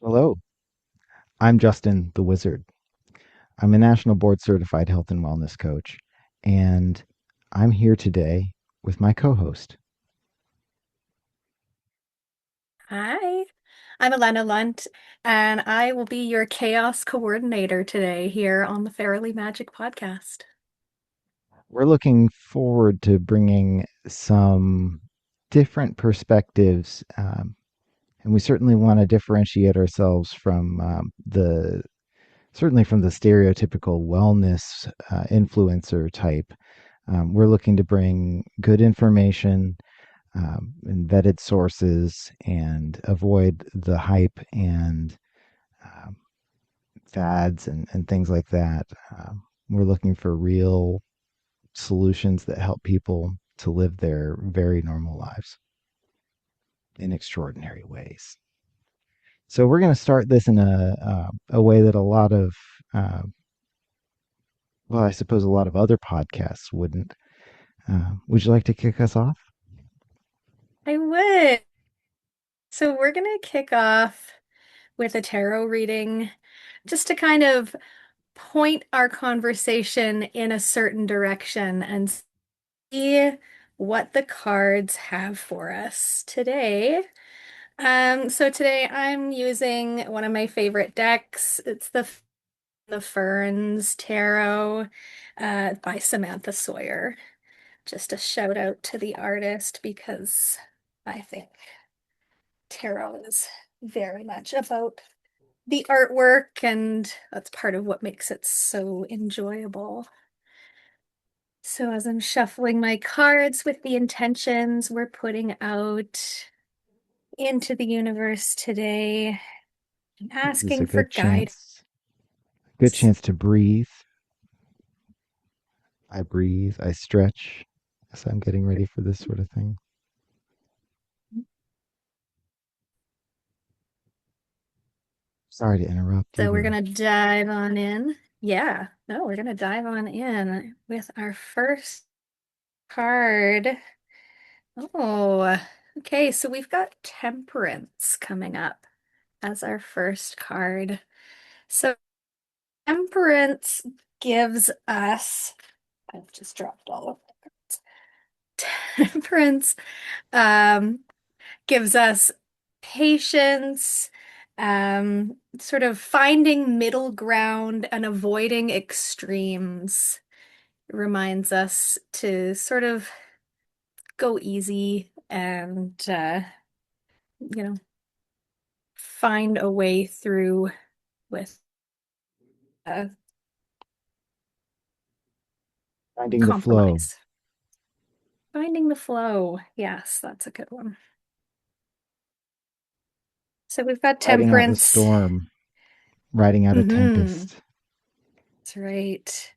Hello, I'm Justin the Wizard. I'm a national board certified health and wellness coach, and I'm here today with my co host. Hi, I'm Elena Lunt, and I will be your chaos coordinator today here on the Fairly Magic podcast. We're looking forward to bringing some different perspectives, and we certainly want to differentiate ourselves from certainly from the stereotypical wellness influencer type. We're looking to bring good information and vetted sources and avoid the hype and um, fads and things like that. We're looking for real solutions that help people to live their very normal lives in extraordinary ways. So we're going to start this in a way that a lot of, uh, well, I suppose a lot of other podcasts wouldn't. Would you like to kick us off? I would. So we're going to kick off with a tarot reading just to kind of point our conversation in a certain direction and see what the cards have for us today. So today I'm using one of my favorite decks. It's the Ferns Tarot by Samantha Sawyer. Just a shout out to the artist because I think tarot is very much about the artwork, and that's part of what makes it so enjoyable. So, as I'm shuffling my cards with the intentions we're putting out into the universe today, I'm This is a asking for guidance. good chance to breathe. I breathe, I stretch as I'm getting ready for this sort of thing. Sorry to interrupt. You So, we're were going to dive on in. Yeah, no, we're going to dive on in with our first card. Oh, okay. So we've got Temperance coming up as our first card. So Temperance gives us, I've just dropped all of it. Temperance um, gives us patience, sort of finding middle ground and avoiding extremes. It reminds us to sort of go easy and you know, find a way through with a finding the flow, compromise. Finding the flow. Yes, that's a good one. So we've got riding out the temperance. storm, riding out a Hmm. tempest. That's right.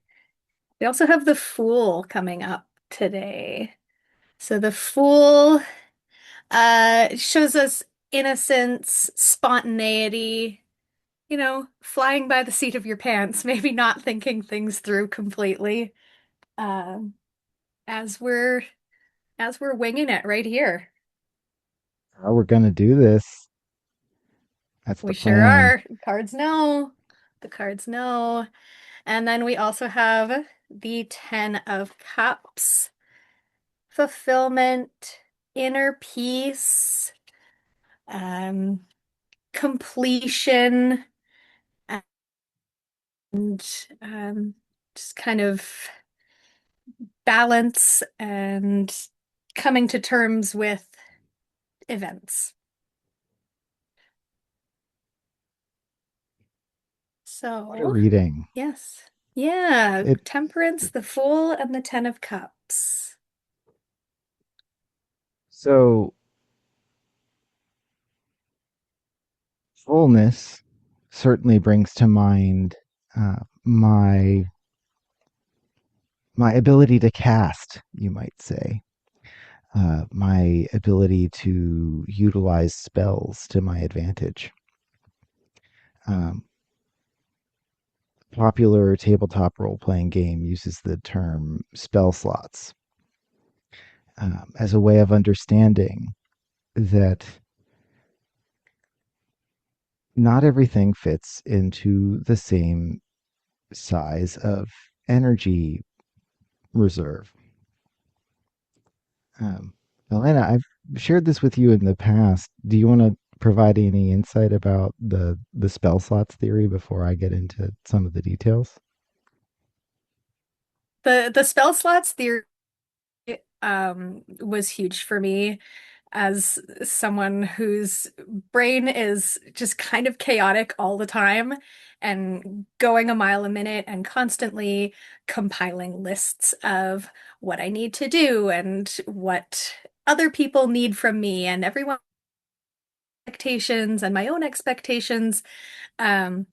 We also have the Fool coming up today. So the Fool shows us innocence, spontaneity, flying by the seat of your pants, maybe not thinking things through completely. Um, as we're winging it right here. How we're going to do this. That's the We sure plan. are. Cards know. The cards know. And then we also have the Ten of Cups, fulfillment, inner peace, um, completion, and just kind of balance and coming to terms with events. What a So, reading. yes. Yeah, It Temperance, the Fool, and the Ten of Cups. so fullness certainly brings to mind my ability to cast, you might say. My ability to utilize spells to my advantage. Um, Popular tabletop role playing game uses the term spell slots as a way of understanding that not everything fits into the same size of energy reserve. Um, Elena, I've shared this with you in the past. Do you want to provide any insight about the spell slots theory before I get into some of the details? The spell slots theory was huge for me as someone whose brain is just kind of chaotic all the time and going a mile a minute and constantly compiling lists of what I need to do and what other people need from me and everyone's expectations and my own expectations. Um,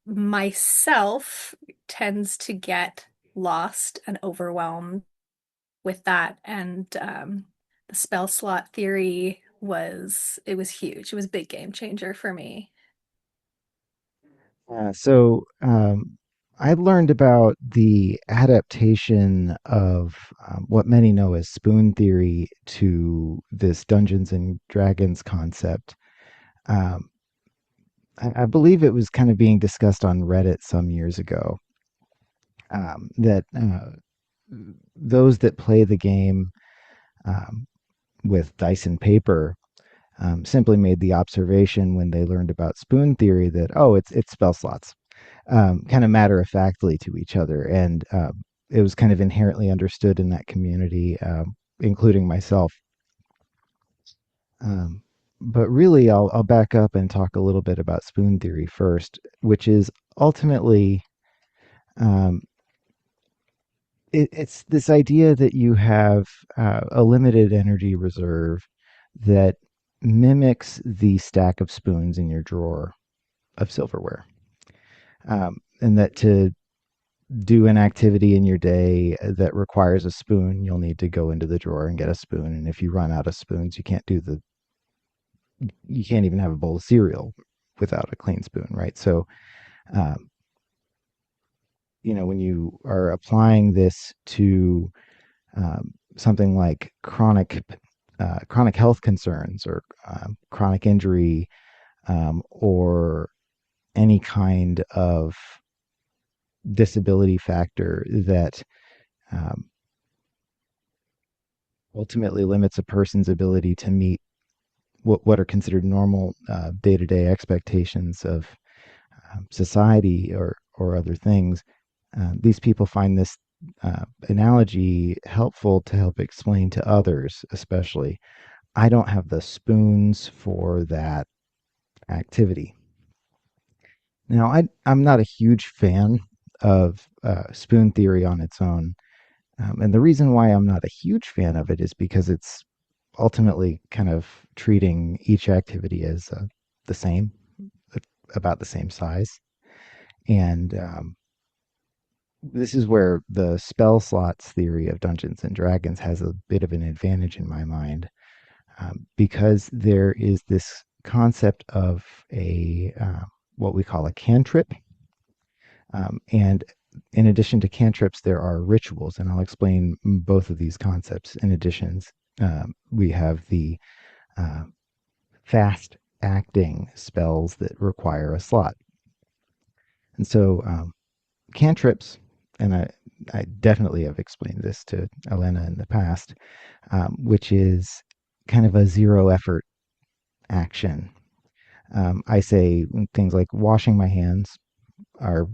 Myself tends to get lost and overwhelmed with that. And the spell slot theory was huge. It was a big game changer for me. I learned about the adaptation of what many know as spoon theory to this Dungeons and Dragons concept. Um, I believe it was kind of being discussed on Reddit some years ago, that those that play the game um, with dice and paper simply made the observation when they learned about spoon theory that, oh, it's spell slots, kind of matter of factly to each other. And it was kind of inherently understood in that community, including myself. Um, but really, I'll back up and talk a little bit about spoon theory first, which is ultimately um, it's this idea that you have a limited energy reserve that mimics the stack of spoons in your drawer of silverware. And that to do an activity in your day that requires a spoon, you'll need to go into the drawer and get a spoon. And if you run out of spoons, you can't even have a bowl of cereal without a clean spoon, right? So, um, when you are applying this to something like chronic health concerns or chronic injury, or any kind of disability factor that um, ultimately limits a person's ability to meet what are considered normal day-to-day expectations of society or other things. These people find this analogy helpful to help explain to others, especially, I don't have the spoons for that activity. Now, I'm not a huge fan of spoon theory on its own. And the reason why I'm not a huge fan of it is because it's ultimately kind of treating each activity as the same, uh, about the same size. And this is where the spell slots theory of Dungeons and Dragons has a bit of an advantage in my mind, because there is this concept of a what we call a cantrip. And in addition to cantrips, there are rituals, and I'll explain both of these concepts. In addition, we have the uh, fast acting spells that require a slot. And so cantrips, and I definitely have explained this to Elena in the past, which is kind of a zero effort action. I say things like washing my hands are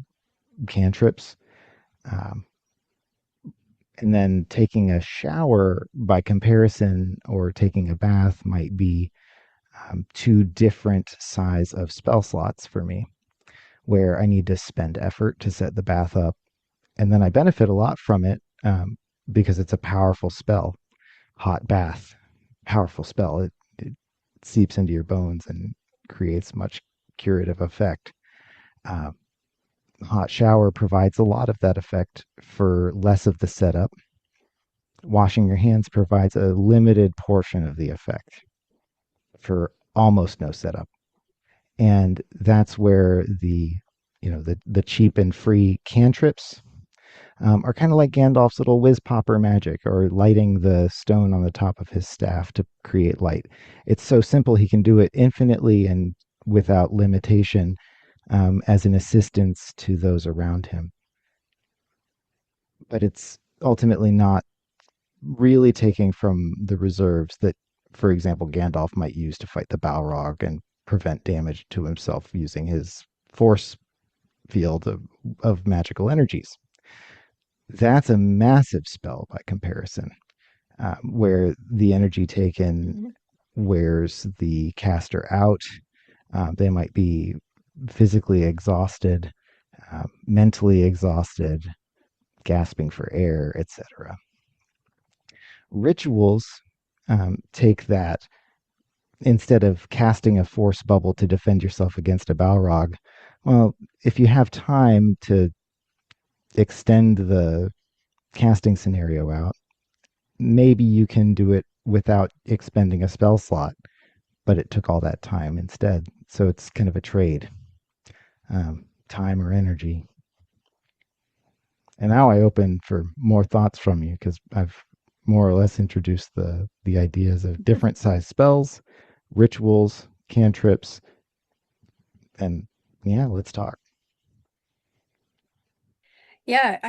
cantrips. Um, and then taking a shower, by comparison, or taking a bath might be two different size of spell slots for me, where I need to spend effort to set the bath up, and then I benefit a lot from it, because it's a powerful spell. Hot bath, powerful spell. It seeps into your bones and creates much curative effect. Uh, Hot shower provides a lot of that effect for less of the setup. Washing your hands provides a limited portion of the effect for almost no setup. And that's where the cheap and free cantrips are kind of like Gandalf's little whiz popper magic, or lighting the stone on the top of his staff to create light. It's so simple, he can do it infinitely and without limitation, as an assistance to those around him. But it's ultimately not really taking from the reserves that, for example, Gandalf might use to fight the Balrog and prevent damage to himself using his force field of magical energies. That's a massive spell by comparison, where the energy taken Mhm. wears the caster out. They might be physically exhausted, mentally exhausted, gasping for air, etc. Rituals take that, instead of casting a force bubble to defend yourself against a Balrog. Well, if you have time to extend the casting scenario out, maybe you can do it without expending a spell slot, but it took all that time instead. So it's kind of a trade, time or energy. And now I open for more thoughts from you because I've more or less introduced the ideas of different size spells, rituals, cantrips, and yeah, let's talk. Yeah,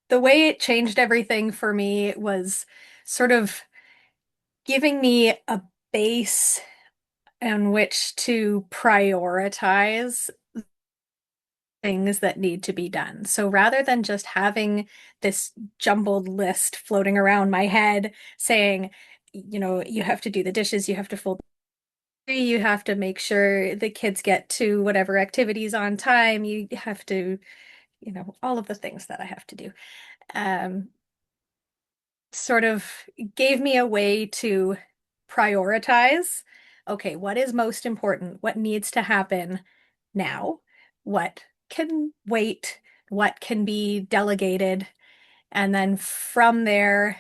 the way it changed everything for me was sort of giving me a base in which to prioritize things that need to be done. So rather than just having this jumbled list floating around my head saying, you have to do the dishes, you have to fold, you have to make sure the kids get to whatever activities on time, you have to, all of the things that I have to do. Um, Sort of gave me a way to prioritize. Okay, what is most important? What needs to happen now? What can wait? What can be delegated? And then from there,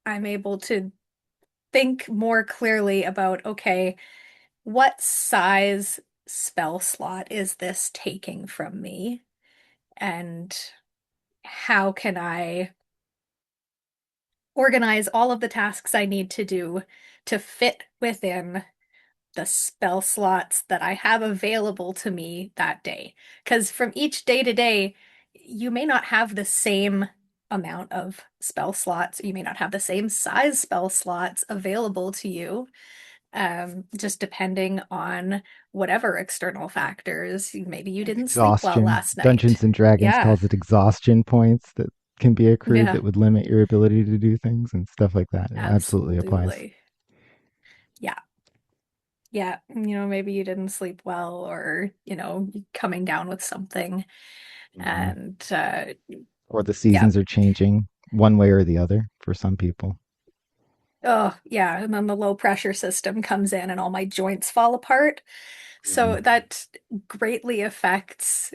I'm able to think more clearly about, okay, what size spell slot is this taking from me? And how can I organize all of the tasks I need to do to fit within the spell slots that I have available to me that day? Because from each day to day, you may not have the same amount of spell slots. You may not have the same size spell slots available to you, just depending on whatever external factors. Maybe you didn't sleep well Exhaustion. last night. Dungeons and Dragons Yeah, calls it exhaustion points that can be accrued yeah, that would limit your ability to do things and stuff like that. It absolutely applies. absolutely. Yeah. Yeah, maybe you didn't sleep well or, coming down with something. Hmm. And Or the yeah. seasons are changing one way or the other for some people. Oh, yeah. And then the low pressure system comes in and all my joints fall apart. Hmm. So that greatly affects,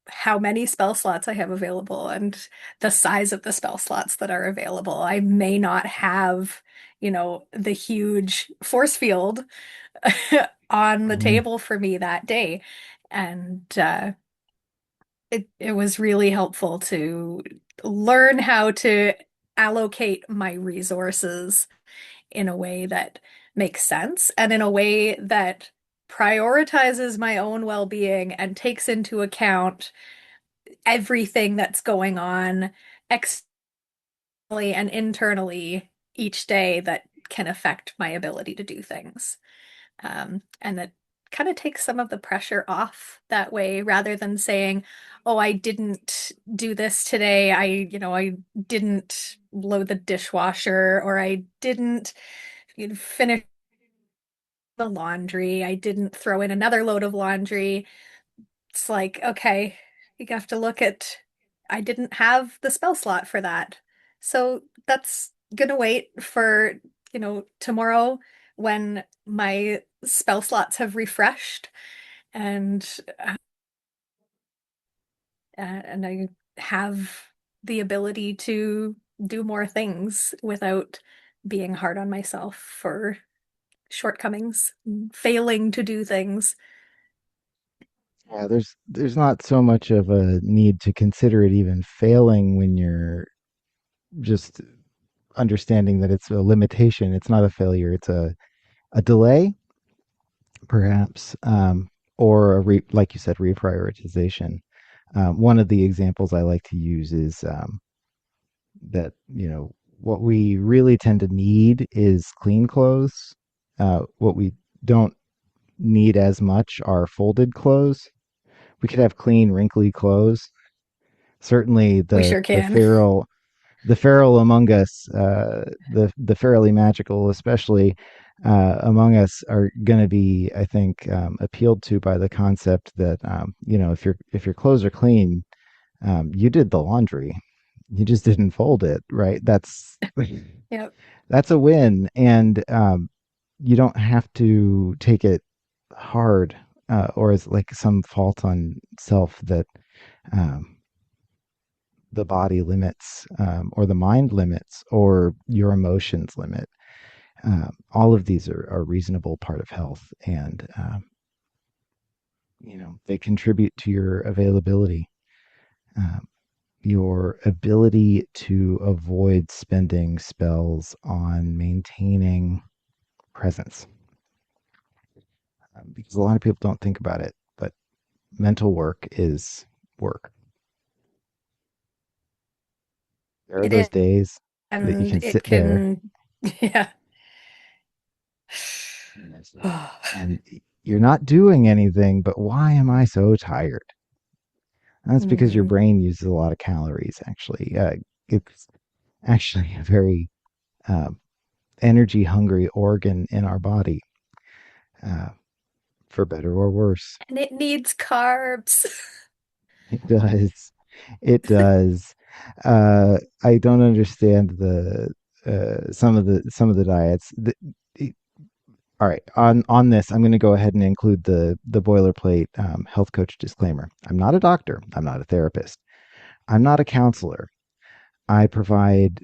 how many spell slots I have available and the size of the spell slots that are available. I may not have, the huge force field on the Hmm. table for me that day. And it was really helpful to learn how to allocate my resources in a way that makes sense and in a way that prioritizes my own well-being and takes into account everything that's going on externally and internally each day that can affect my ability to do things. And that kind of takes some of the pressure off that way rather than saying, oh, I didn't do this today. I didn't load the dishwasher or I didn't finish the laundry. I didn't throw in another load of laundry. It's like, okay, you have to look at, I didn't have the spell slot for that. So that's gonna wait for, tomorrow when my spell slots have refreshed and and I have the ability to do more things without being hard on myself for shortcomings, failing to do things. Yeah, there's not so much of a need to consider it even failing when you're just understanding that it's a limitation. It's not a failure. It's a delay, perhaps, or like you said, reprioritization. One of the examples I like to use is that what we really tend to need is clean clothes. What we don't need as much are folded clothes. We could have clean, wrinkly clothes. Certainly, We the sure the can. feral among us, the fairly magical, especially among us, are going to be, I think, appealed to by the concept that if your clothes are clean, you did the laundry, you just didn't fold it, right? Yep. That's a win, and you don't have to take it hard or as like some fault on self that um, the body limits or the mind limits or your emotions limit. All of these are reasonable part of health, and they contribute to your availability, um, your ability to avoid spending spells on maintaining presence. Because a lot of people don't think about it, but mental work is work. There are It those is. days that you And can it sit there can, yeah. and you're not doing anything, but why am I so tired? And that's because your Mhm. brain uses a lot of calories, actually. It's actually a very uh, energy hungry organ in our body, uh, for better or worse. And it needs carbs. It does. It does. I don't understand the some of the diets. All right, on this, I'm going to go ahead and include the boilerplate health coach disclaimer. I'm not a doctor. I'm not a therapist. I'm not a counselor. I provide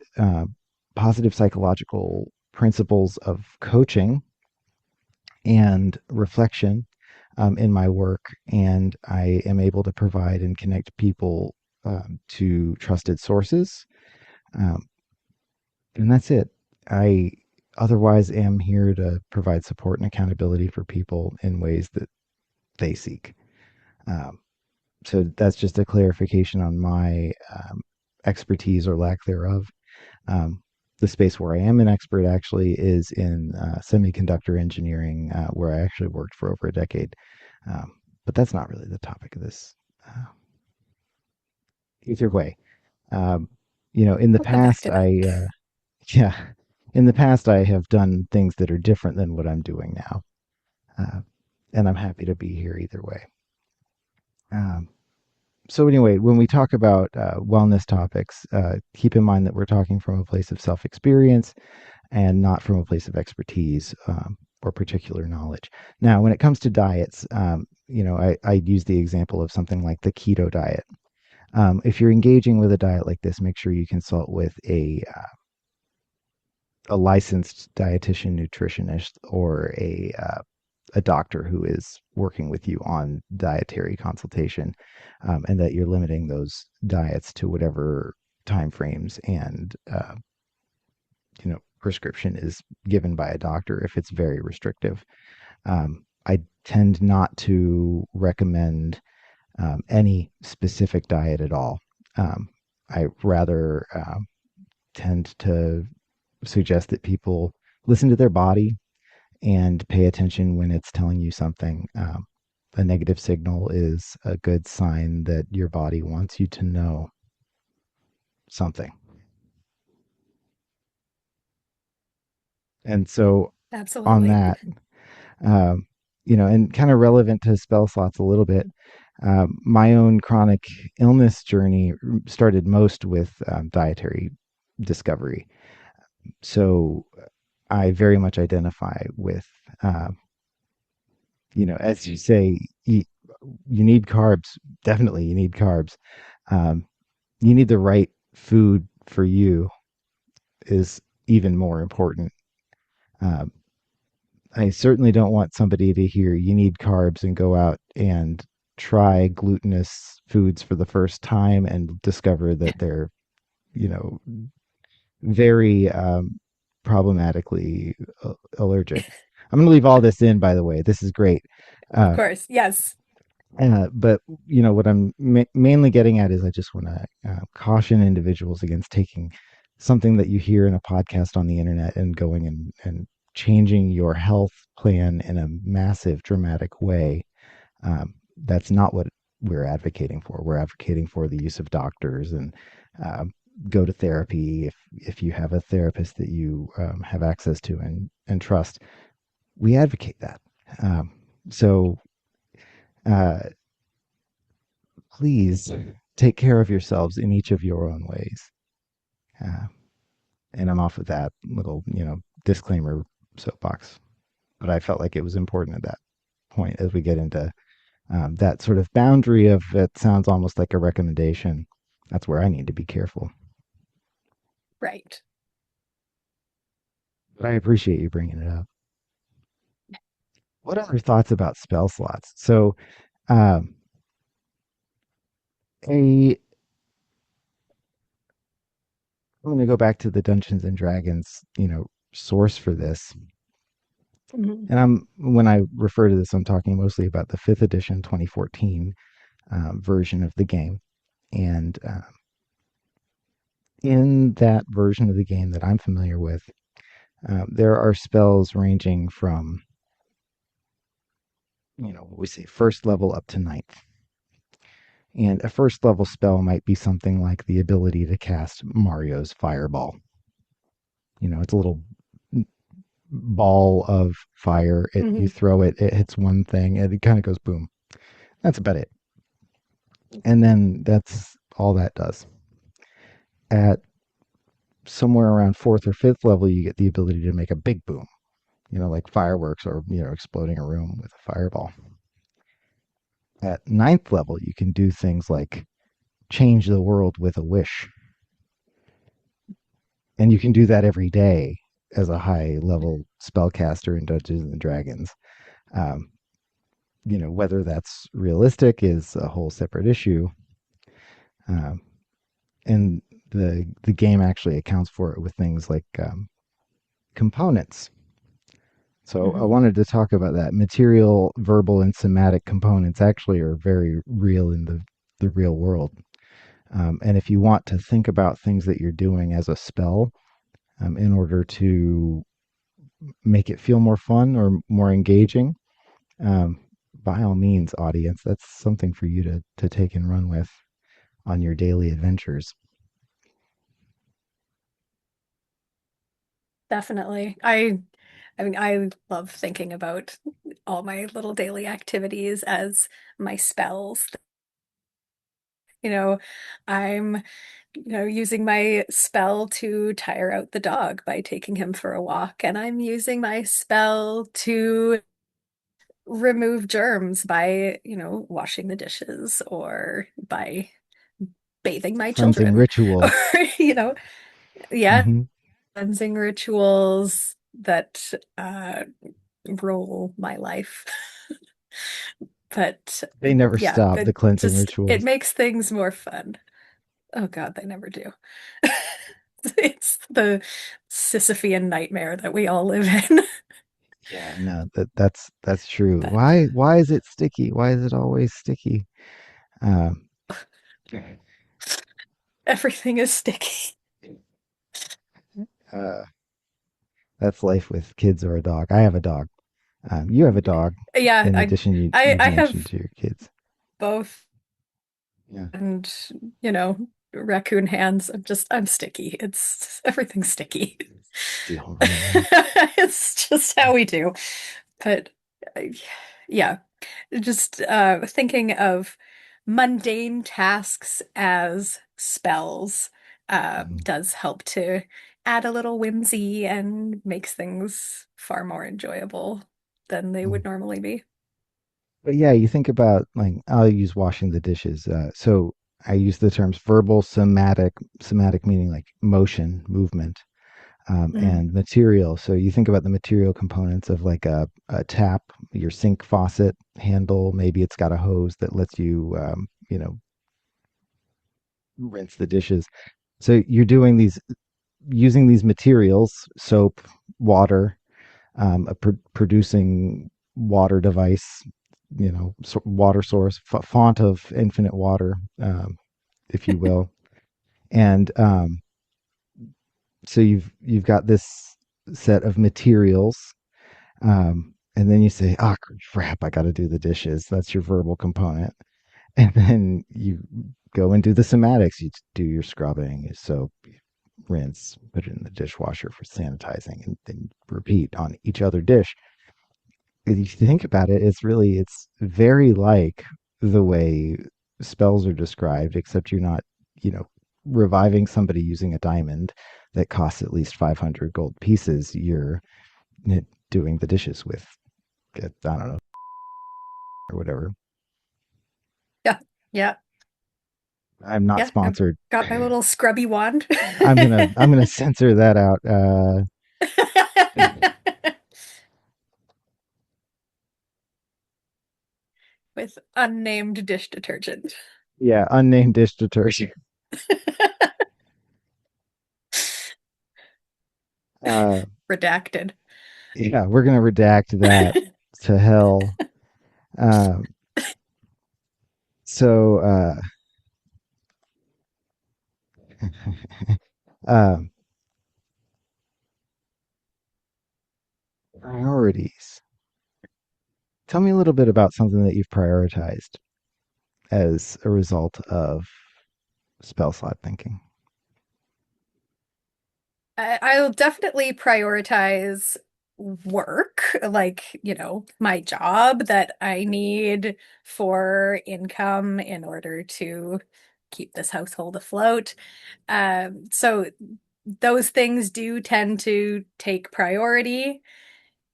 positive psychological principles of coaching and reflection in my work, and I am able to provide and connect people to trusted sources, um, and that's it. I otherwise am here to provide support and accountability for people in ways that they seek. Um, so that's just a clarification on my expertise or lack thereof. Um, the space where I am an expert actually is in semiconductor engineering, where I actually worked for over a decade. But that's not really the topic of this. Uh, Either way, um, in the We'll come back past, to that. yeah, in the past, I have done things that are different than what I'm doing now. Uh, and I'm happy to be here either way. Um, so anyway, when we talk about wellness topics, keep in mind that we're talking from a place of self-experience and not from a place of expertise or particular knowledge. Now, when it comes to diets, I use the example of something like the keto diet. If you're engaging with a diet like this, make sure you consult with a licensed dietitian, nutritionist, or a doctor who is working with you on dietary consultation, and that you're limiting those diets to whatever time frames and prescription is given by a doctor if it's very restrictive. I tend not to recommend any specific diet at all. Um, I rather tend to suggest that people listen to their body and pay attention when it's telling you something. A negative signal is a good sign that your body wants you to know something. And so, on Absolutely. that, um, and kind of relevant to spell slots a little bit, my own chronic illness journey started most with dietary discovery. So, I very much identify with, uh, as you say, you need carbs. Definitely, you need carbs. Um, you need the right food for you is even more important. Um, I certainly don't want somebody to hear you need carbs and go out and try glutinous foods for the first time and discover that they're, you know, very problematically allergic. I'm going to leave all this in, by the way. This is great. Of Uh, course. Yes. but what I'm mainly getting at is I just want to caution individuals against taking something that you hear in a podcast on the internet and going and changing your health plan in a massive, dramatic way. That's not what we're advocating for. We're advocating for the use of doctors and um, go to therapy if you have a therapist that you have access to and trust. We advocate that. Um, so uh, please take care of yourselves in each of your own ways. Uh, and I'm off of that little, disclaimer soapbox. But I felt like it was important at that point as we get into that sort of boundary of it sounds almost like a recommendation. That's where I need to be careful. Right. But I appreciate you bringing it up. What other thoughts about spell slots? So, um, a I'm going to go back to the Dungeons and Dragons, source for this. Mhm. And when I refer to this, I'm talking mostly about the fifth edition 2014 version of the game. And in that version of the game that I'm familiar with, there are spells ranging from, what we say, first level up to ninth. And a first level spell might be something like the ability to cast Mario's Fireball. It's a little ball of fire. You Mhm. throw it, it hits one thing, and it kind of goes boom. That's about it. And then that's all that does. At somewhere around fourth or fifth level, you get the ability to make a big boom, like fireworks or, exploding a room with a fireball. At ninth level, you can do things like change the world with a wish. And you can do that every day as a high level spellcaster in Dungeons and Dragons. Um, whether that's realistic is a whole separate issue. Um, and the game actually accounts for it with things like components. So I Mhm. wanted to talk about that. Material, verbal, and somatic components actually are very real in the real world. And if you want to think about things that you're doing as a spell in order to make it feel more fun or more engaging, um, by all means, audience, that's something for you to take and run with on your daily adventures. Definitely. I mean, I love thinking about all my little daily activities as my spells. You know, I'm, using my spell to tire out the dog by taking him for a walk, and I'm using my spell to remove germs by, washing the dishes or by bathing my Cleansing children. Or, rituals. you know, yeah, Hmm. cleansing rituals that rule my life. But They never yeah, stop, the cleansing it rituals. makes things more fun. Oh God, they never do. It's the Sisyphean nightmare that we all live in. Yeah, no, that's true. But Why is it sticky? Why is it always sticky? Um, everything is sticky. uh, that's life with kids or a dog. I have a dog. You have a dog. Yeah, In I addition, I you've I mentioned have to your kids. both, Yeah, and you know, raccoon hands. I'm sticky. It's everything's sticky. deal right now. It's just how we do. But uh, yeah, just thinking of mundane tasks as spells Mhm. does help to add a little whimsy and makes things far more enjoyable than they would Mhm. normally be. But yeah, you think about like I'll use washing the dishes. So I use the terms verbal, somatic meaning like motion, movement, Mhm. and material. So you think about the material components of like a tap, your sink faucet handle. Maybe it's got a hose that lets you, rinse the dishes. So you're doing these using these materials, soap, water, a producing water device, water source, font of infinite water, if you will. And so you've got this set of materials, and then you say, "Oh crap, I got to do the dishes." That's your verbal component, and then you go and do the somatics. You do your scrubbing, your soap, rinse, put it in the dishwasher for sanitizing, and then repeat on each other dish. If you think about it, it's very like the way spells are described, except you're not, you know, reviving somebody using a diamond that costs at least 500 gold pieces. You're doing the dishes with, I don't know, or whatever. Yeah. Yeah. I'm not Yeah. I've sponsored. got my little scrubby wand. I'm gonna censor that out. With unnamed dish detergent. Yeah, unnamed dish detergent. Uh, Redacted. yeah, we're gonna redact that to hell. Um, so, um, priorities. Tell me a little bit about something that you've prioritized as a result of spell slot thinking. I'll definitely prioritize work, like, my job that I need for income in order to keep this household afloat. So those things do tend to take priority.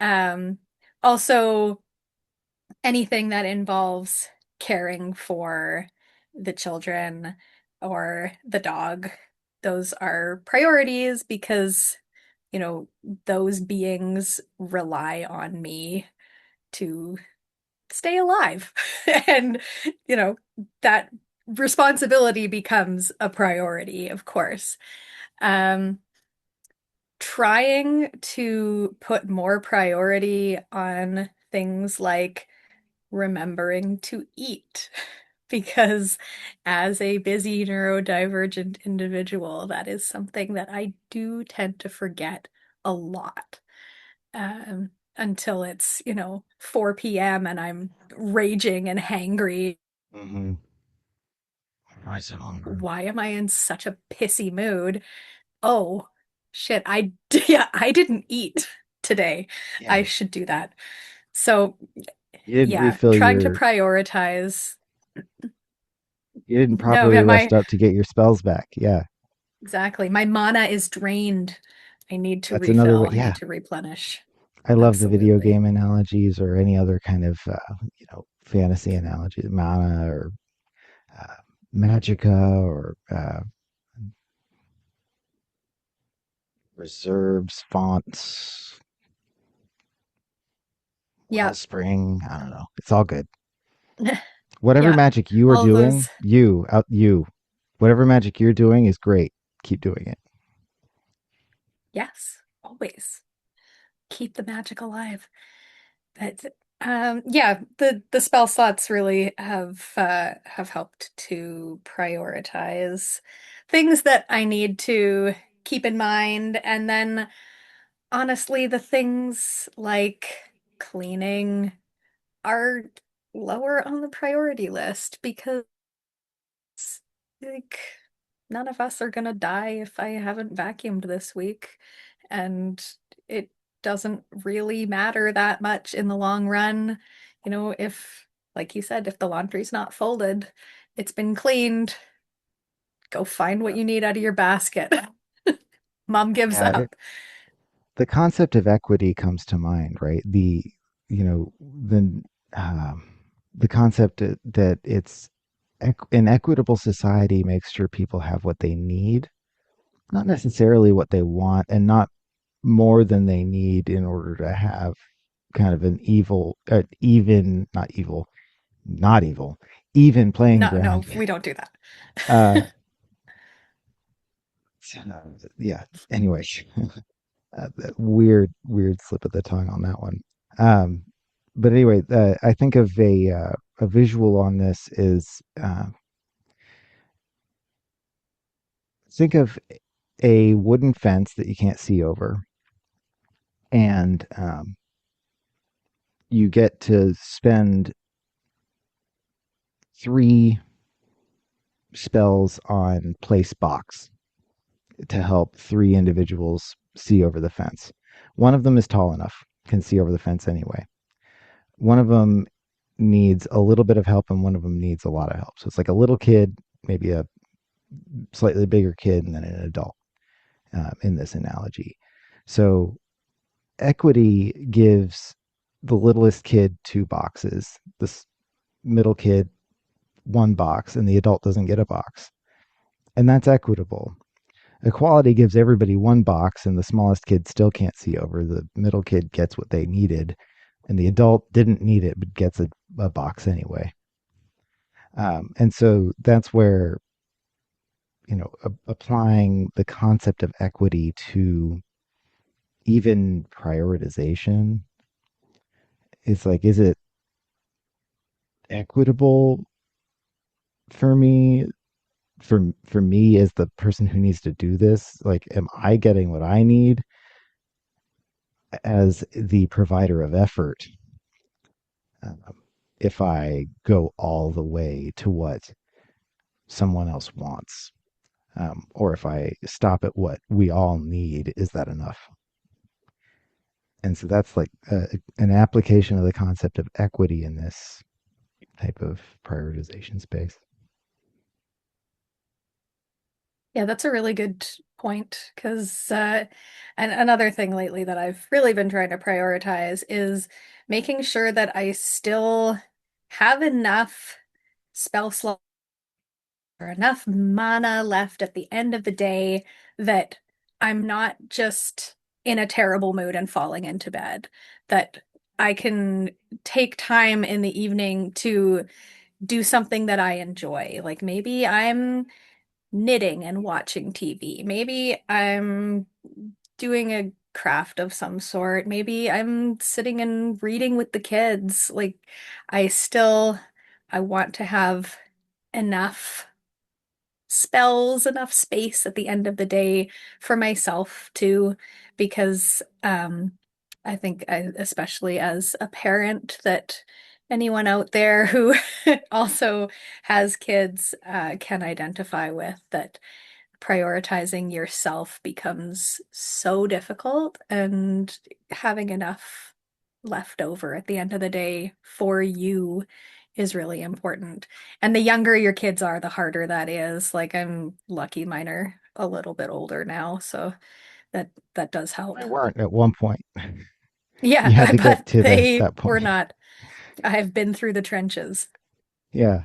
Um, Also, anything that involves caring for the children or the dog, those are priorities because, you know, those beings rely on me to stay alive. And, you know, that responsibility becomes a priority, of course. Um, Trying to put more priority on things like remembering to eat. Because as a busy neurodivergent individual, that is something that I do tend to forget a lot. Until it's, 4 p.m. and I'm raging and hangry. Mm-hmm. I so hungry. Why am I in such a pissy mood? Oh, shit, yeah, I didn't eat today. I Yeah, should do that. So, you didn't yeah, refill trying to your. prioritize. You didn't No, properly yeah, rest up to get your spells back. Yeah, exactly. My mana is drained. I need to that's another way. refill. I Yeah, need to replenish. I love the video Absolutely. game analogies or any other kind of fantasy analogy, mana or uh, magica or reserves, fonts, Yeah. wellspring. I don't know. It's all good. Whatever Yeah. magic you are All doing, those. whatever magic you're doing is great. Keep doing it. Yes, always keep the magic alive. But yeah, the spell slots really have helped to prioritize things that I need to keep in mind. And then honestly, the things like cleaning are lower on the priority list because like none of us are gonna die if I haven't vacuumed this week. And it doesn't really matter that much in the long run. If, like you said, if the laundry's not folded, it's been cleaned, go find what you need out of your basket. Mom gives Yeah, up. the concept of equity comes to mind, right? You know, um, the concept that it's an equitable society makes sure people have what they need, not necessarily what they want, and not more than they need in order to have kind of an not evil, not evil, even playing No, no, ground. we don't do that. Uh, yeah. Anyway, Weird slip of the tongue on that one. Um, but anyway, I think of a visual on this is think of a wooden fence that you can't see over, and you get to spend three spells on place box to help three individuals see over the fence. One of them is tall enough, can see over the fence anyway. One of them needs a little bit of help, and one of them needs a lot of help. So it's like a little kid, maybe a slightly bigger kid, and then an adult in this analogy. So equity gives the littlest kid two boxes, this middle kid one box, and the adult doesn't get a box. And that's equitable. Equality gives everybody one box, and the smallest kid still can't see over. The middle kid gets what they needed, and the adult didn't need it but gets a box anyway. And so that's where, applying the concept of equity to even prioritization is like, is it equitable for me? For me as the person who needs to do this, like, am I getting what I need as the provider of effort, um, if I go all the way to what someone else wants, or if I stop at what we all need, is that enough? And so that's like an application of the concept of equity in this type of prioritization space. Yeah, that's a really good point because and another thing lately that I've really been trying to prioritize is making sure that I still have enough spell slots or enough mana left at the end of the day that I'm not just in a terrible mood and falling into bed, that I can take time in the evening to do something that I enjoy. Like maybe I'm knitting and watching TV. Maybe I'm doing a craft of some sort. Maybe I'm sitting and reading with the kids. Like I still I want to have enough spells, enough space at the end of the day for myself too, because I think especially as a parent, that anyone out there who also has kids can identify with that prioritizing yourself becomes so difficult, and having enough left over at the end of the day for you is really important. And the younger your kids are, the harder that is. Like I'm lucky mine are a little bit older now, so that does help. They weren't at one point. You had Yeah, to get but to they that were point. not. I've been through the trenches. Yeah.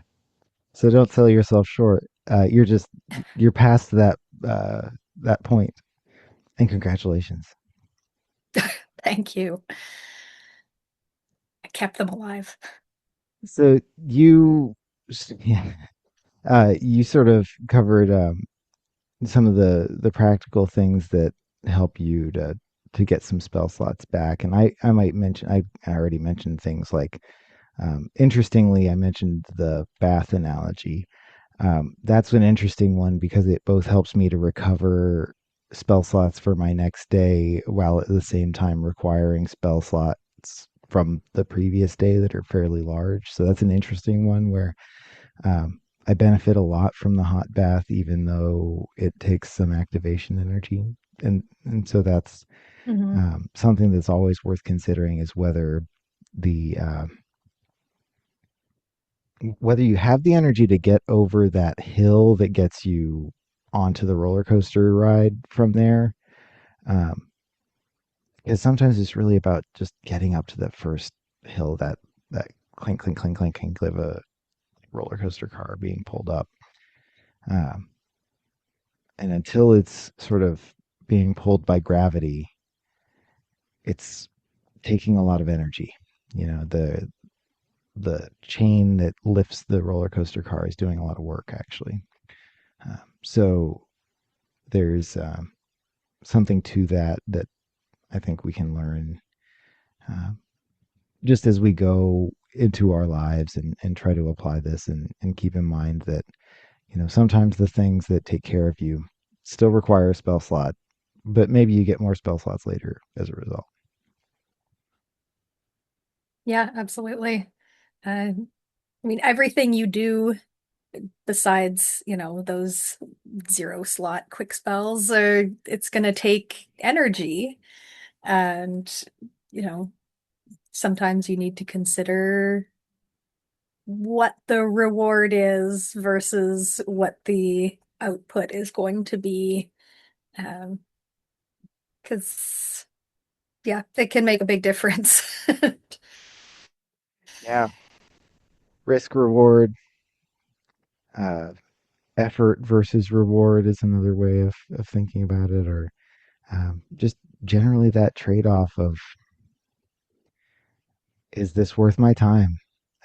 So don't sell yourself short. You're past that point. And congratulations. Thank you. I kept them alive. So yeah, you sort of covered some of the practical things that help you to get some spell slots back. And I might mention, I already mentioned things like, interestingly, I mentioned the bath analogy. That's an interesting one because it both helps me to recover spell slots for my next day while at the same time requiring spell slots from the previous day that are fairly large. So that's an interesting one where I benefit a lot from the hot bath, even though it takes some activation energy. And so that's Mhm. something that's always worth considering is the whether you have the energy to get over that hill that gets you onto the roller coaster ride from there. Um, because sometimes it's really about just getting up to that first hill, that clink, clink, clink, clink, clink of a roller coaster car being pulled up. Um, and until it's sort of being pulled by gravity, it's taking a lot of energy. The chain that lifts the roller coaster car is doing a lot of work actually. So there's something to that I think we can learn uh, just as we go into our lives and try to apply this and keep in mind that, sometimes the things that take care of you still require a spell slot, but maybe you get more spell slots later as a result. Yeah, absolutely. I mean, everything you do besides, those zero slot quick spells it's going to take energy. And, you know, sometimes you need to consider what the reward is versus what the output is going to be. Um, because yeah, it can make a big difference. Yeah. Risk reward, uh, effort versus reward is another way of thinking about it, or just generally that trade off of, is this worth my time?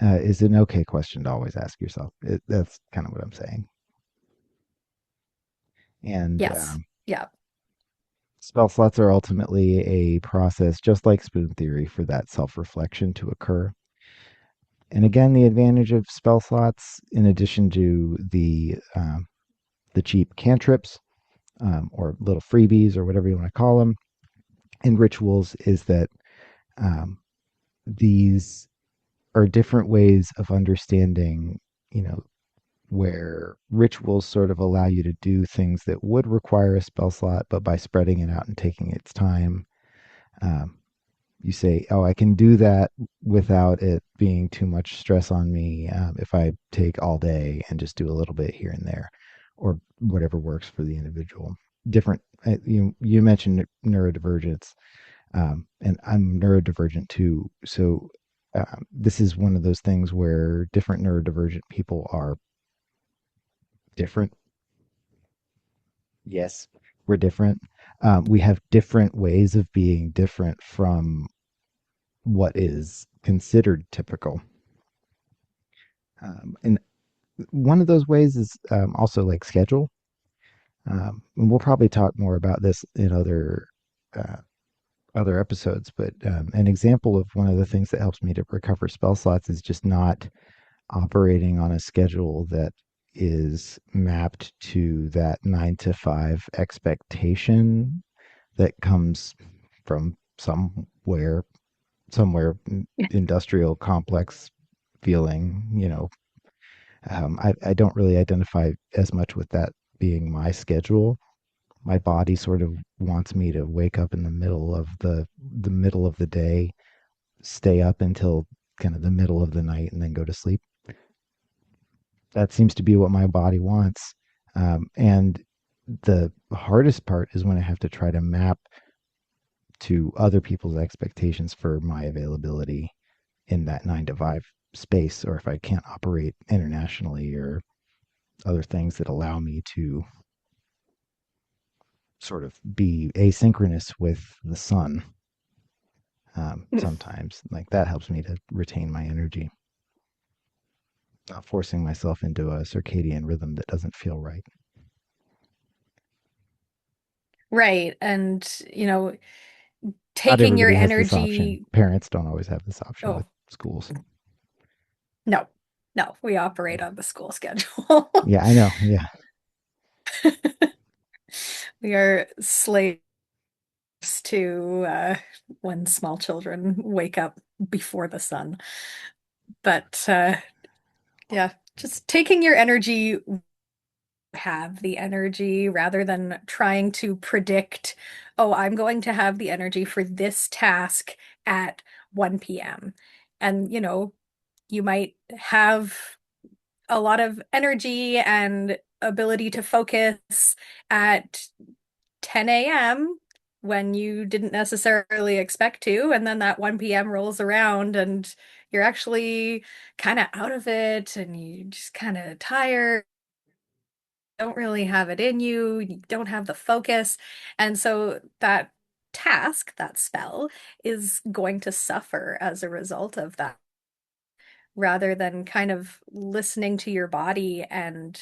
Is an okay question to always ask yourself. That's kind of what I'm saying. And Yes. Yeah. spell slots are ultimately a process, just like spoon theory, for that self reflection to occur. And again, the advantage of spell slots, in addition to the cheap cantrips, or little freebies or whatever you want to call them, and rituals, is that um, these are different ways of understanding, you know, where rituals sort of allow you to do things that would require a spell slot, but by spreading it out and taking its time, um, you say, "Oh, I can do that without it being too much stress on me, if I take all day and just do a little bit here and there, or whatever works for the individual." Different. You mentioned neurodivergence, and I'm neurodivergent too. So this is one of those things where different neurodivergent people are different. Yes, we're different. We have different ways of being different from what is considered typical. And one of those ways is also like schedule. And we'll probably talk more about this in uh, other episodes, but an example of one of the things that helps me to recover spell slots is just not operating on a schedule that is mapped to that 9 to 5 expectation that comes from somewhere industrial complex feeling. I don't really identify as much with that being my schedule. My body sort of wants me to wake up in the middle of the day, stay up until kind of the middle of the night, and then go to sleep. That seems to be what my body wants. And the hardest part is when I have to try to map to other people's expectations for my availability in that 9 to 5 space, or if I can't operate internationally or other things that allow me to sort of be asynchronous with the sun. Sometimes, like, that helps me to retain my energy, not forcing myself into a circadian rhythm that doesn't feel right. Right. And, Not taking your everybody has this option. energy. Parents don't always have this option with Oh, schools. no, no, we operate on the school schedule. Yeah, I know. Yeah. We are slaves to when small children wake up before the sun. But yeah, just taking your energy, have the energy rather than trying to predict, oh, I'm going to have the energy for this task at 1 p.m. And, you might have a lot of energy and ability to focus at 10 a.m. when you didn't necessarily expect to, and then that 1 p.m. rolls around and you're actually kind of out of it and you just kind of tired, don't really have it in you, you don't have the focus. And so that task, that spell, is going to suffer as a result of that, rather than kind of listening to your body and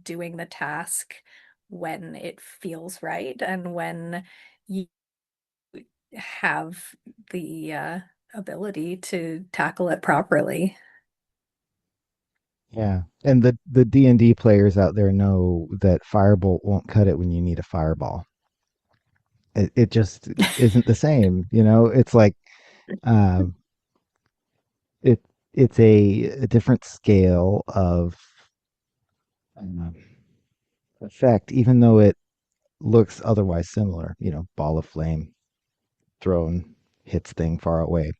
doing the task when it feels right and when you have the ability to tackle it properly. Yeah. And the D&D players out there know that firebolt won't cut it when you need a fireball. It just isn't the same, you know? It's like um it it's a different scale of um, effect, even though it looks otherwise similar, you know, ball of flame thrown hits thing far away.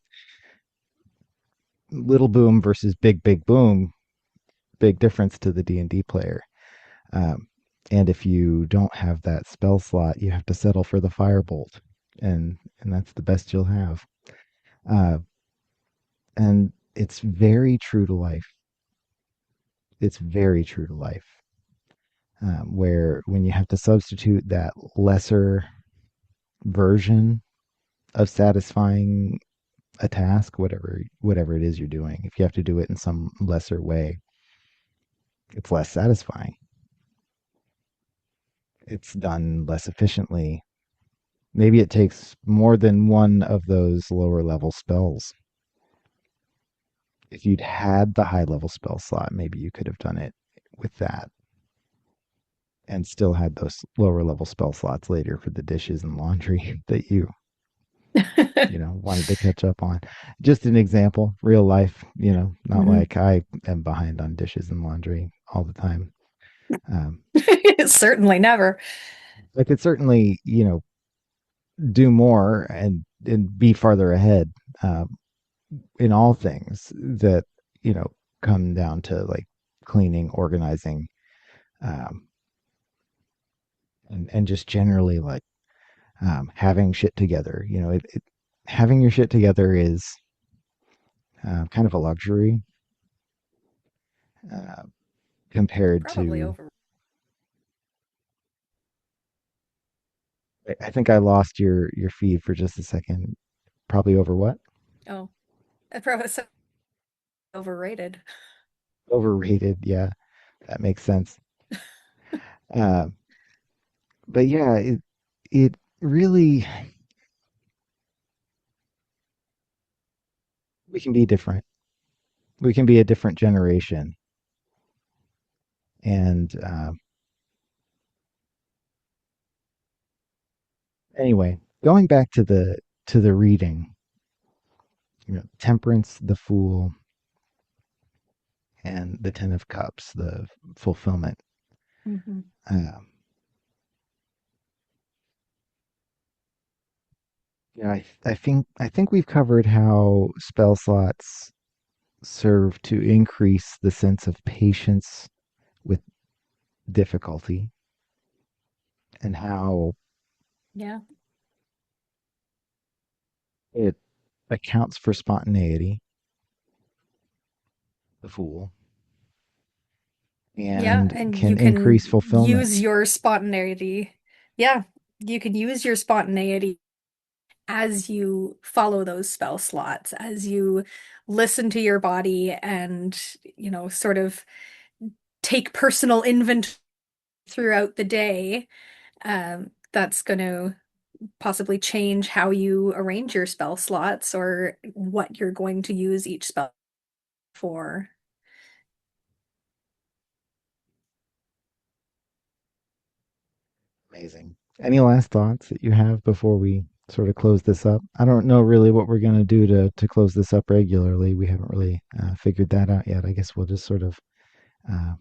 Little boom versus big boom, big difference to the D&D player. Um, and if you don't have that spell slot, you have to settle for the firebolt, and that's the best you'll have. Uh, and it's very true to life. It's very true to life. Where when you have to substitute that lesser version of satisfying a task, whatever it is you're doing, if you have to do it in some lesser way, it's less satisfying. It's done less efficiently. Maybe it takes more than one of those lower level spells. If you'd had the high level spell slot, maybe you could have done it with that and still had those lower level spell slots later for the dishes and laundry that wanted to catch up on. Just an example, real life, not Mhm. like I am behind on dishes and laundry all the time. Um, Certainly never. I could certainly, do more and be farther ahead in all things that, you know, come down to like cleaning, organizing, um, and just generally like having shit together. Having your shit together is kind of a luxury uh, compared Probably to. over. I think I lost your feed for just a second. Probably over what? Oh, probably so overrated. Overrated. Yeah, that makes sense. Uh, but yeah, it really we can be different. We can be a different generation. And anyway, going back to the reading, Temperance, the Fool, and the Ten of Cups, the fulfillment. Hmm. Um, I think we've covered how spell slots serve to increase the sense of patience with difficulty, and how Yeah. it accounts for spontaneity, the Fool, Yeah, and and can you increase can fulfillment. use your spontaneity. Yeah, you can use your spontaneity as you follow those spell slots, as you listen to your body and, sort of take personal inventory throughout the day. That's going to possibly change how you arrange your spell slots or what you're going to use each spell for. Amazing. Any last thoughts that you have before we sort of close this up? I don't know really what we're going to do to close this up regularly. We haven't really figured that out yet. I guess we'll just sort of uh,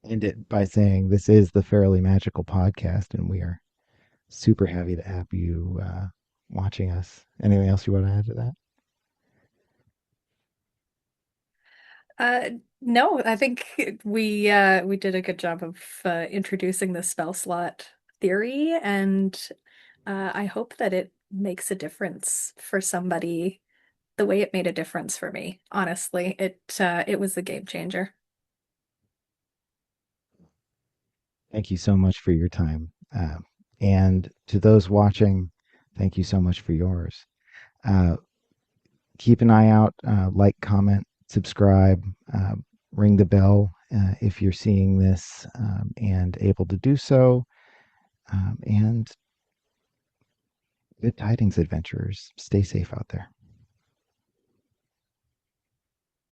end it by saying this is the Fairly Magical podcast, and we are super happy to have you watching us. Anything else you want to add to that? Uh, no, I think we did a good job of introducing the spell slot theory, and I hope that it makes a difference for somebody the way it made a difference for me. Honestly, it was the game changer. Thank you so much for your time. And to those watching, thank you so much for yours. Uh, Keep an eye out, like, comment, subscribe, ring the bell if you're seeing this and able to do so. And Good tidings, adventurers. Stay safe out there.